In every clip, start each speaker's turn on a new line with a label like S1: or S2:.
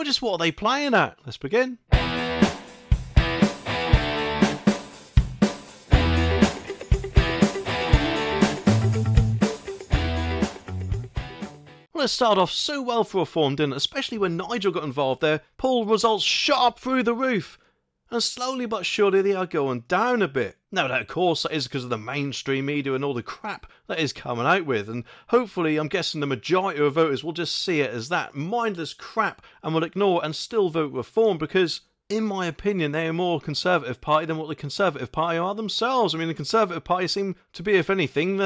S1: Well, just what are they playing at? Let's begin. Well, it started off so well for Reform, didn't it? Especially when Nigel got involved there. Poll results shot up through the roof. And slowly but surely they are going down a bit. Now that of course that is because of the mainstream media and all the crap that is coming out with, and hopefully I'm guessing the majority of voters will just see it as that mindless crap and will ignore it and still vote Reform, because in my opinion they are more Conservative Party than what the Conservative Party are themselves. I mean, the Conservative Party seem to be, if anything,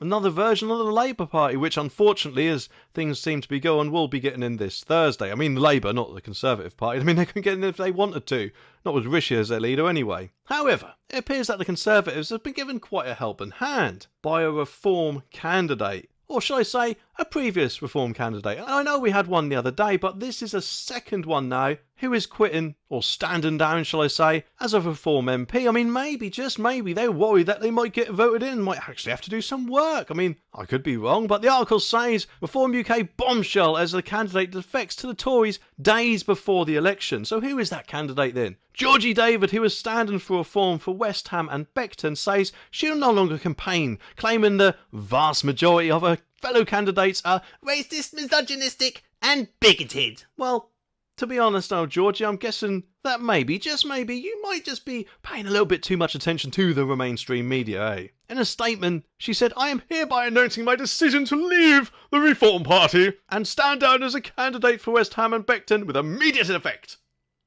S1: another version of the Labour Party, which unfortunately, as things seem to be going, will be getting in this Thursday. I mean, Labour, not the Conservative Party. I mean, they can get in if they wanted to. Not with Rishi as their leader anyway. However, it appears that the Conservatives have been given quite a helping hand by a Reform candidate. Or shall I say, a previous Reform candidate. And I know we had one the other day, but this is a second one now who is quitting, or standing down, shall I say, as a Reform MP. I mean, maybe, just maybe, they're worried that they might get voted in, might actually have to do some work. I mean, I could be wrong, but the article says Reform UK bombshell as the candidate defects to the Tories days before the election. So who is that candidate then? Georgie David, who was standing for Reform for West Ham and Beckton, says she'll no longer campaign, claiming the vast majority of her fellow candidates are racist, misogynistic and bigoted. Well, to be honest now, Georgie, I'm guessing that maybe, just maybe, you might just be paying a little bit too much attention to the mainstream media, eh? In a statement, she said, "I am hereby announcing my decision to leave the Reform Party and stand down as a candidate for West Ham and Beckton with immediate effect."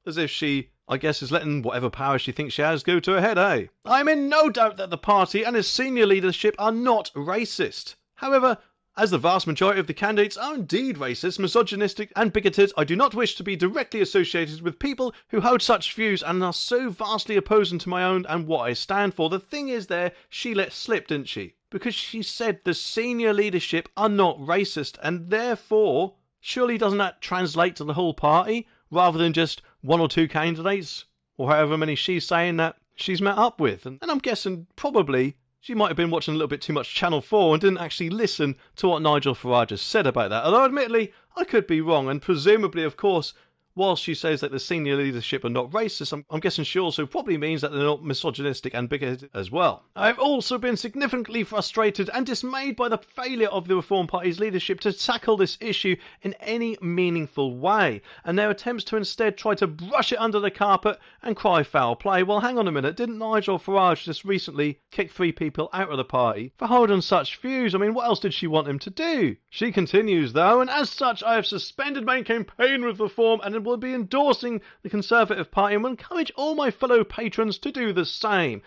S1: As if she, I guess, is letting whatever power she thinks she has go to her head, eh? "I am in no doubt that the party and its senior leadership are not racist. However, as the vast majority of the candidates are indeed racist, misogynistic and bigoted, I do not wish to be directly associated with people who hold such views and are so vastly opposing to my own and what I stand for." The thing is there, she let slip, didn't she? Because she said the senior leadership are not racist, and therefore, surely doesn't that translate to the whole party, rather than just one or two candidates, or however many she's saying that she's met up with? And I'm guessing probably she might have been watching a little bit too much Channel 4 and didn't actually listen to what Nigel Farage has said about that. Although, admittedly, I could be wrong, and presumably, of course, whilst she says that the senior leadership are not racist, I'm guessing she also probably means that they're not misogynistic and bigoted as well. "I've also been significantly frustrated and dismayed by the failure of the Reform Party's leadership to tackle this issue in any meaningful way, and their attempts to instead try to brush it under the carpet and cry foul play." Well, hang on a minute, didn't Nigel Farage just recently kick 3 people out of the party for holding such views? I mean, what else did she want him to do? She continues though, "And as such, I have suspended my campaign with Reform and will be endorsing the Conservative Party and will encourage all my fellow patrons to do the same."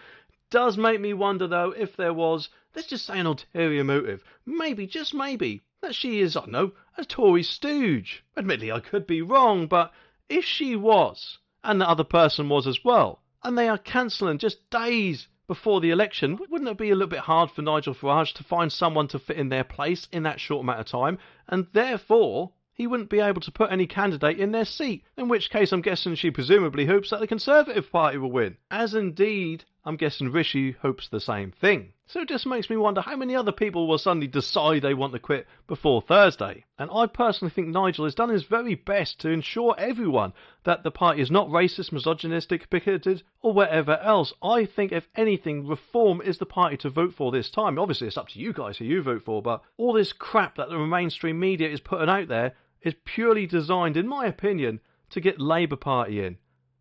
S1: Does make me wonder though if there was, let's just say, an ulterior motive. Maybe, just maybe, that she is, I don't know, a Tory stooge. Admittedly, I could be wrong, but if she was, and the other person was as well, and they are cancelling just days before the election, wouldn't it be a little bit hard for Nigel Farage to find someone to fit in their place in that short amount of time, and therefore he wouldn't be able to put any candidate in their seat, in which case I'm guessing she presumably hopes that the Conservative Party will win. As indeed, I'm guessing Rishi hopes the same thing. So it just makes me wonder how many other people will suddenly decide they want to quit before Thursday. And I personally think Nigel has done his very best to ensure everyone that the party is not racist, misogynistic, bigoted, or whatever else. I think, if anything, Reform is the party to vote for this time. Obviously, it's up to you guys who you vote for, but all this crap that the mainstream media is putting out there is purely designed, in my opinion, to get Labour Party in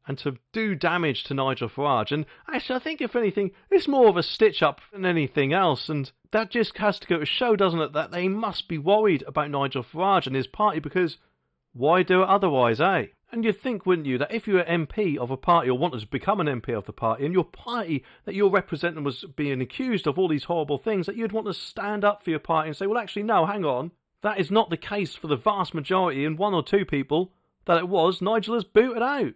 S1: and to do damage to Nigel Farage. And actually, I think, if anything, it's more of a stitch-up than anything else. And that just has to go to show, doesn't it, that they must be worried about Nigel Farage and his party, because why do it otherwise, eh? And you'd think, wouldn't you, that if you were MP of a party or wanted to become an MP of the party, and your party that you're representing was being accused of all these horrible things, that you'd want to stand up for your party and say, well, actually, no, hang on. That is not the case for the vast majority, and 1 or 2 people that it was, Nigel has booted out.